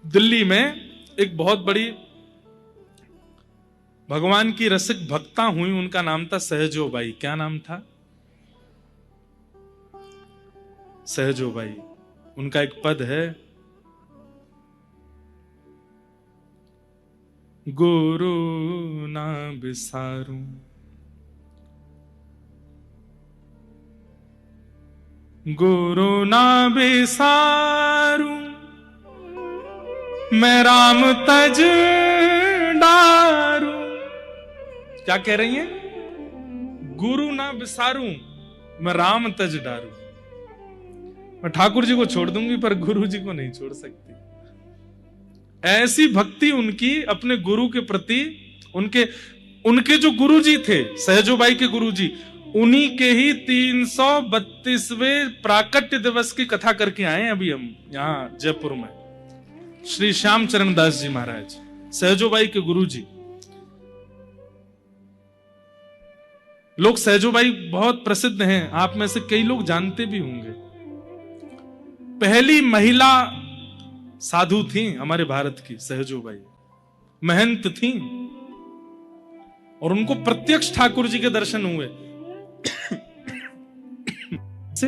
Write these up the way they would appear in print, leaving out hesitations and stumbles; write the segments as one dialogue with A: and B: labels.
A: दिल्ली में एक बहुत बड़ी भगवान की रसिक भक्ता हुई, उनका नाम था सहजोबाई। क्या नाम था? सहजोबाई। उनका एक पद है, गुरु ना बिसारूं, गुरु ना बिसारूं, मैं राम तज डारूं। क्या कह रही हैं? गुरु ना बिसारूं, मैं राम तज डारूं। मैं ठाकुर जी को छोड़ दूंगी पर गुरु जी को नहीं छोड़ सकती। ऐसी भक्ति उनकी अपने गुरु के प्रति। उनके जो गुरु जी थे, सहजोबाई के गुरु जी, उन्हीं के ही 332वें प्राकट्य दिवस की कथा करके आए हैं अभी हम यहां जयपुर में। श्री श्याम चरण दास जी महाराज, सहजोबाई के गुरु जी। लोग सहजोबाई बहुत प्रसिद्ध हैं, आप में से कई लोग जानते भी होंगे। पहली महिला साधु थी हमारे भारत की सहजोबाई, महंत थी, और उनको प्रत्यक्ष ठाकुर जी के दर्शन हुए। से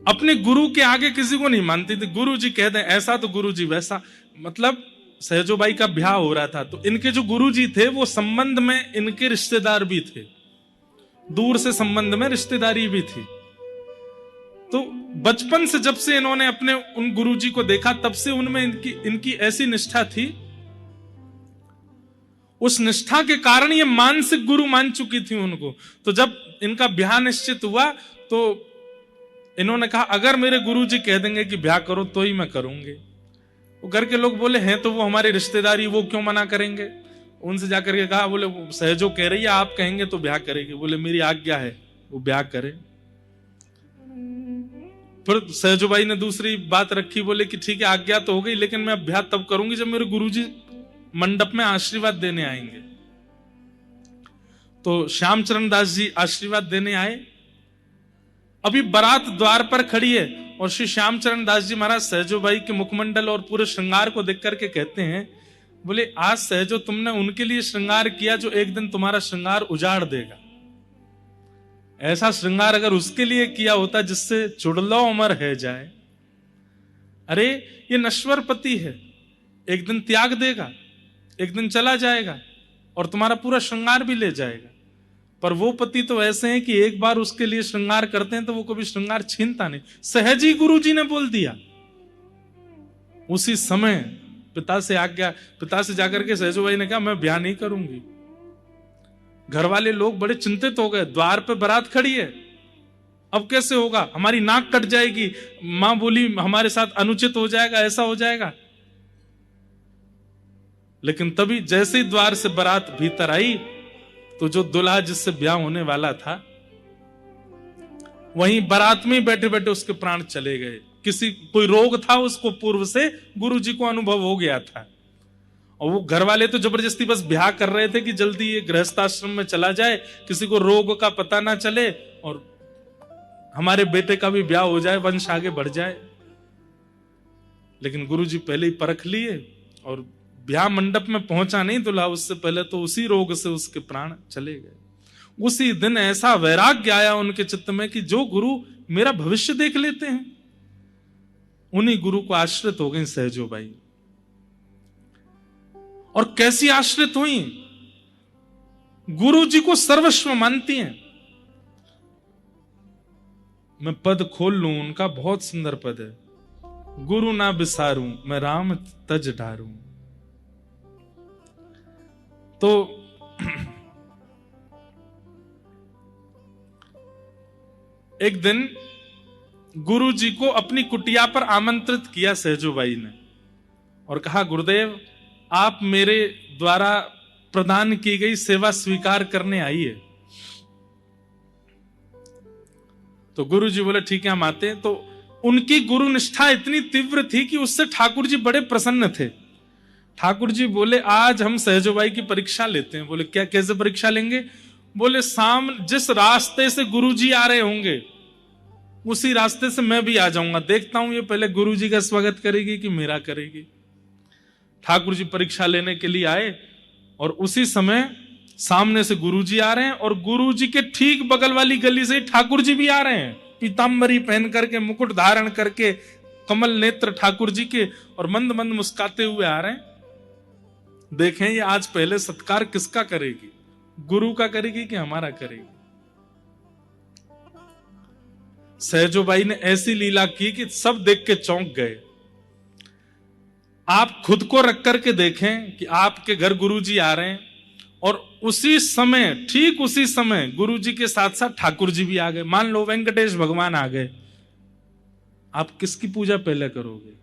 A: अपने गुरु के आगे किसी को नहीं मानती थी। गुरु जी कह दें ऐसा तो गुरु जी वैसा। मतलब सहजोबाई का ब्याह हो रहा था तो इनके जो गुरु जी थे वो संबंध में इनके रिश्तेदार भी थे, दूर से संबंध में रिश्तेदारी भी थी। तो बचपन से जब से इन्होंने अपने उन गुरु जी को देखा, तब से उनमें इनकी ऐसी निष्ठा थी। उस निष्ठा के कारण ये मानसिक गुरु मान चुकी थी उनको। तो जब इनका ब्याह निश्चित हुआ तो इन्होंने कहा अगर मेरे गुरु जी कह देंगे कि ब्याह करो तो ही मैं करूंगी। वो घर के लोग बोले हैं तो वो हमारी रिश्तेदारी, वो क्यों मना करेंगे। उनसे जाकर के कहा, बोले सहजो कह रही है आप कहेंगे तो ब्याह करेगी। बोले मेरी आज्ञा है, वो ब्याह करे। फिर सहजोबाई ने दूसरी बात रखी, बोले कि ठीक है आज्ञा तो हो गई, लेकिन मैं ब्याह तब करूंगी जब मेरे गुरुजी मंडप में आशीर्वाद देने आएंगे। तो श्यामचरण दास जी आशीर्वाद देने आए। अभी बारात द्वार पर खड़ी है और श्री श्यामचरण दास जी महाराज सहजोबाई के मुखमंडल और पूरे श्रृंगार को देख करके कहते हैं, बोले आज सहजो तुमने उनके लिए श्रृंगार किया जो एक दिन तुम्हारा श्रृंगार उजाड़ देगा। ऐसा श्रृंगार अगर उसके लिए किया होता जिससे चुड़लो अमर है जाए। अरे ये नश्वर पति है, एक दिन त्याग देगा, एक दिन चला जाएगा और तुम्हारा पूरा श्रृंगार भी ले जाएगा। पर वो पति तो ऐसे हैं कि एक बार उसके लिए श्रृंगार करते हैं तो वो कभी श्रृंगार छीनता नहीं। सहज ही गुरु जी ने बोल दिया। उसी समय पिता से जाकर के सहजोबाई ने कहा मैं ब्याह नहीं करूंगी। घर वाले लोग बड़े चिंतित हो गए, द्वार पे बारात खड़ी है, अब कैसे होगा, हमारी नाक कट जाएगी, मां बोली हमारे साथ अनुचित हो जाएगा, ऐसा हो जाएगा। लेकिन तभी जैसे ही द्वार से बारात भीतर आई तो जो दुल्हा जिससे ब्याह होने वाला था वहीं बारात में बैठे बैठे उसके प्राण चले गए। कोई रोग था उसको, पूर्व से गुरु जी को अनुभव हो गया था। और वो घर वाले तो जबरदस्ती बस ब्याह कर रहे थे कि जल्दी ये गृहस्थाश्रम में चला जाए, किसी को रोग का पता ना चले और हमारे बेटे का भी ब्याह हो जाए, वंश आगे बढ़ जाए। लेकिन गुरुजी पहले ही परख लिए और ब्याह मंडप में पहुंचा नहीं दूल्हा, उससे पहले तो उसी रोग से उसके प्राण चले गए। उसी दिन ऐसा वैराग्य आया उनके चित्त में कि जो गुरु मेरा भविष्य देख लेते हैं, उन्हीं गुरु को आश्रित हो गई सहजोबाई। और कैसी आश्रित हुई, गुरु जी को सर्वस्व मानती हैं। मैं पद खोल लूं उनका, बहुत सुंदर पद है, गुरु ना बिसारूं मैं राम तज डारूं। तो एक दिन गुरु जी को अपनी कुटिया पर आमंत्रित किया सहजोबाई ने और कहा गुरुदेव आप मेरे द्वारा प्रदान की गई सेवा स्वीकार करने आई है। तो गुरु जी बोले ठीक है हम आते हैं। तो उनकी गुरु निष्ठा इतनी तीव्र थी कि उससे ठाकुर जी बड़े प्रसन्न थे। ठाकुर जी बोले आज हम सहजोबाई की परीक्षा लेते हैं। बोले क्या, कैसे परीक्षा लेंगे? बोले जिस रास्ते से गुरु जी आ रहे होंगे उसी रास्ते से मैं भी आ जाऊंगा, देखता हूं ये पहले गुरुजी का स्वागत करेगी कि मेरा करेगी। ठाकुर जी परीक्षा लेने के लिए आए और उसी समय सामने से गुरुजी आ रहे हैं और गुरुजी के ठीक बगल वाली गली से ठाकुर जी भी आ रहे हैं, पीतांबरी पहन करके, मुकुट धारण करके, कमल नेत्र ठाकुर जी के, और मंद मंद मुस्काते हुए आ रहे हैं। देखें ये आज पहले सत्कार किसका करेगी, गुरु का करेगी कि हमारा करेगी। सहजोबाई ने ऐसी लीला की कि सब देख के चौंक गए। आप खुद को रख करके देखें कि आपके घर गुरुजी आ रहे हैं और उसी समय, ठीक उसी समय गुरुजी के साथ साथ ठाकुर जी भी आ गए। मान लो वेंकटेश भगवान आ गए, आप किसकी पूजा पहले करोगे?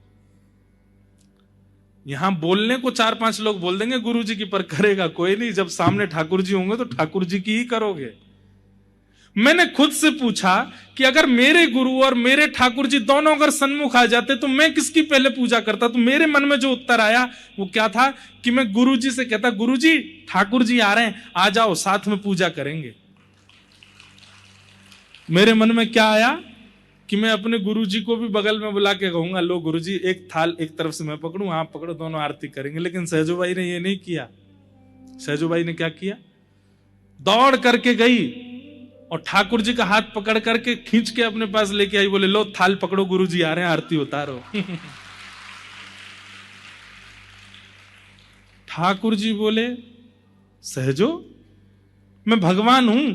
A: यहां बोलने को 4-5 लोग बोल देंगे गुरुजी की, पर करेगा कोई नहीं। जब सामने ठाकुर जी होंगे तो ठाकुर जी की ही करोगे। मैंने खुद से पूछा कि अगर मेरे गुरु और मेरे ठाकुर जी दोनों अगर सन्मुख आ जाते तो मैं किसकी पहले पूजा करता? तो मेरे मन में जो उत्तर आया वो क्या था कि मैं गुरु जी से कहता, गुरु जी ठाकुर जी आ रहे हैं, आ जाओ साथ में पूजा करेंगे। मेरे मन में क्या आया कि मैं अपने गुरु जी को भी बगल में बुला के कहूंगा, लो गुरु जी एक थाल एक तरफ से मैं पकड़ूं, आप पकड़ो, दोनों आरती करेंगे। लेकिन सहजोबाई ने ये नहीं किया। सहजोबाई ने क्या किया? दौड़ करके गई और ठाकुर जी का हाथ पकड़ करके खींच के अपने पास लेके आई, बोले लो थाल पकड़ो, गुरु जी आ रहे हैं, आरती उतारो। ठाकुर जी बोले, सहजो मैं भगवान हूं,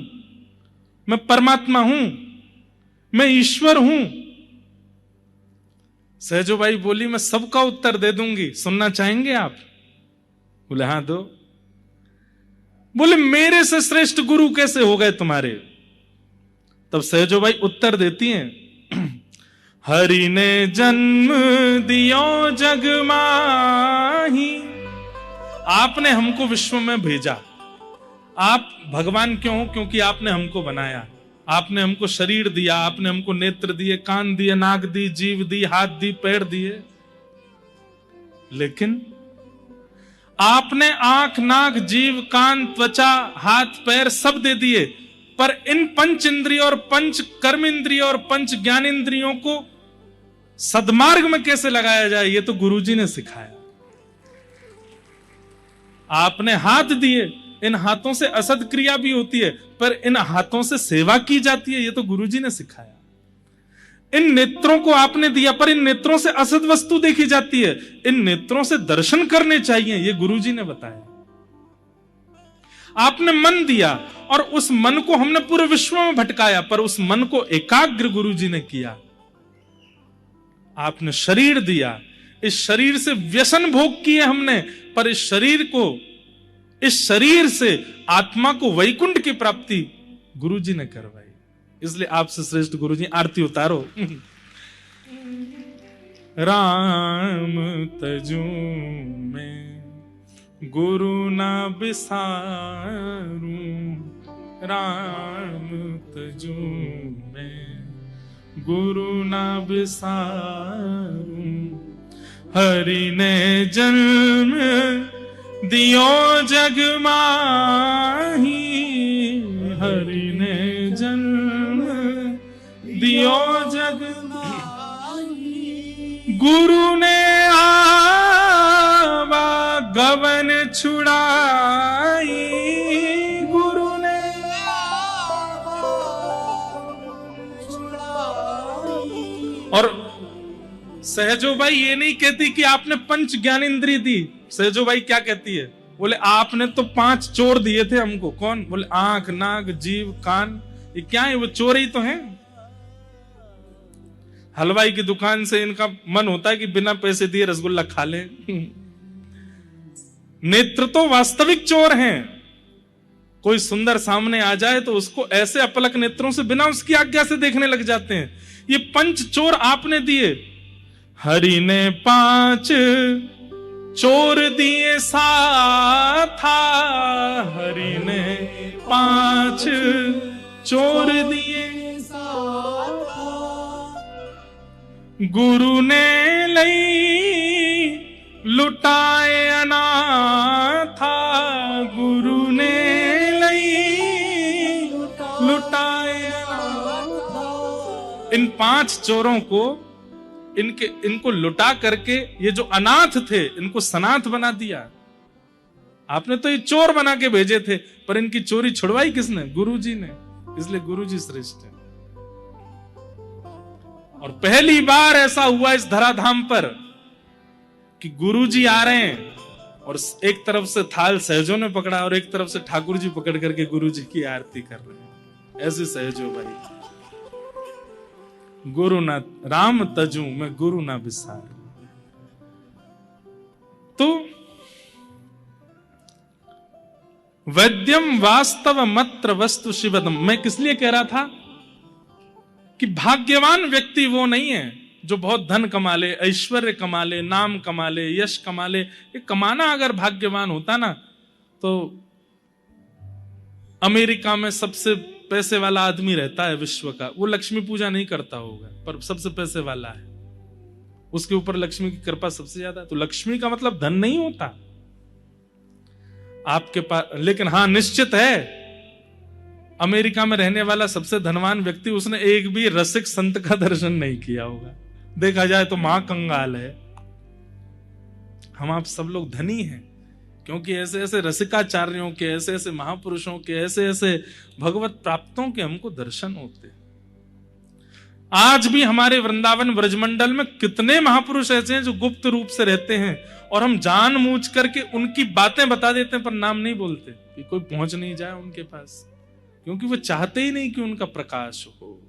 A: मैं परमात्मा हूं, मैं ईश्वर हूं। सहजोबाई बोली, मैं सबका उत्तर दे दूंगी, सुनना चाहेंगे आप? बोले हाँ दो। बोले मेरे से श्रेष्ठ गुरु कैसे हो गए तुम्हारे? तब सहजोबाई उत्तर देती हैं, हरि ने जन्म दियो जग माही, आपने हमको विश्व में भेजा। आप भगवान क्यों हो? क्योंकि आपने हमको बनाया, आपने हमको शरीर दिया, आपने हमको नेत्र दिए, कान दिए, नाक दी, जीभ दी, हाथ दी, पैर दिए। लेकिन आपने आंख, नाक, जीभ, कान, त्वचा, हाथ, पैर सब दे दिए, पर इन पंच इंद्रिय और पंच कर्म इंद्रिय और पंच ज्ञान इंद्रियों को सदमार्ग में कैसे लगाया जाए, ये तो गुरुजी ने सिखाया। आपने हाथ दिए, इन हाथों से असद क्रिया भी होती है, पर इन हाथों से सेवा की जाती है, ये तो गुरुजी ने सिखाया। इन नेत्रों को आपने दिया, पर इन नेत्रों से असद वस्तु देखी जाती है, इन नेत्रों से दर्शन करने चाहिए, ये गुरुजी ने बताया। आपने मन दिया और उस मन को हमने पूरे विश्व में भटकाया, पर उस मन को एकाग्र गुरुजी ने किया। आपने शरीर दिया, इस शरीर से व्यसन भोग किए हमने, पर इस शरीर से आत्मा को वैकुंठ की प्राप्ति गुरुजी ने करवाई। इसलिए आपसे श्रेष्ठ गुरुजी, आरती उतारो। राम तजू में गुरु ना बिसारूं, राम तजू में गुरु ना बिसारूं, हरि ने जन्म दियो जग माही, हरि ने जन्म दियो जग माही, गुरु ने आवा गवन छुड़ाई, गुरु ने और सहजोबाई ये नहीं कहती कि आपने पंच ज्ञानेंद्रिय दी। सहजोबाई क्या कहती है? बोले आपने तो 5 चोर दिए थे हमको। कौन? बोले आंख, नाक, जीभ, कान। ये क्या है? वो चोर ही तो हैं। हलवाई की दुकान से इनका मन होता है कि बिना पैसे दिए रसगुल्ला खा ले। नेत्र तो वास्तविक चोर हैं। कोई सुंदर सामने आ जाए तो उसको ऐसे अपलक नेत्रों से बिना उसकी आज्ञा से देखने लग जाते हैं। ये पंच चोर आपने दिए। हरि ने 5 चोर दिए साथा, हरि ने 5 चोर दिए साथा, गुरु ने लई लुटाए अनाथा, गुरु ने लई लुटाए अनाथा। इन 5 चोरों को इनको लुटा करके ये जो अनाथ थे इनको सनाथ बना दिया। आपने तो ये चोर बना के भेजे थे, पर इनकी चोरी छुड़वाई किसने? गुरुजी ने। इसलिए गुरुजी श्रेष्ठ है। और पहली बार ऐसा हुआ इस धराधाम पर कि गुरुजी आ रहे हैं और एक तरफ से थाल सहजों ने पकड़ा और एक तरफ से ठाकुर जी पकड़ करके गुरुजी की आरती कर रहे हैं। ऐसे सहजो भाई, गुरु ना राम तजू मैं गुरु ना विसार। तो वैद्यम वास्तव मत्र वस्तु शिवदम, मैं किस लिए कह रहा था कि भाग्यवान व्यक्ति वो नहीं है जो बहुत धन कमा ले, ऐश्वर्य कमा ले, नाम कमा ले, यश कमा ले। ये कमाना अगर भाग्यवान होता ना तो अमेरिका में सबसे पैसे वाला आदमी रहता है विश्व का, वो लक्ष्मी पूजा नहीं करता होगा पर सबसे पैसे वाला है, उसके ऊपर लक्ष्मी की कृपा सबसे ज्यादा। तो लक्ष्मी का मतलब धन नहीं होता आपके पास, लेकिन हां निश्चित है अमेरिका में रहने वाला सबसे धनवान व्यक्ति उसने एक भी रसिक संत का दर्शन नहीं किया होगा। देखा जाए तो महाकंगाल है। हम आप सब लोग धनी हैं क्योंकि ऐसे ऐसे रसिकाचार्यों के, ऐसे ऐसे महापुरुषों के, ऐसे ऐसे भगवत प्राप्तों के हमको दर्शन होते। आज भी हमारे वृंदावन ब्रजमंडल में कितने महापुरुष ऐसे हैं जो गुप्त रूप से रहते हैं और हम जानबूझ करके उनकी बातें बता देते हैं पर नाम नहीं बोलते कि कोई पहुंच नहीं जाए उनके पास, क्योंकि वो चाहते ही नहीं कि उनका प्रकाश हो।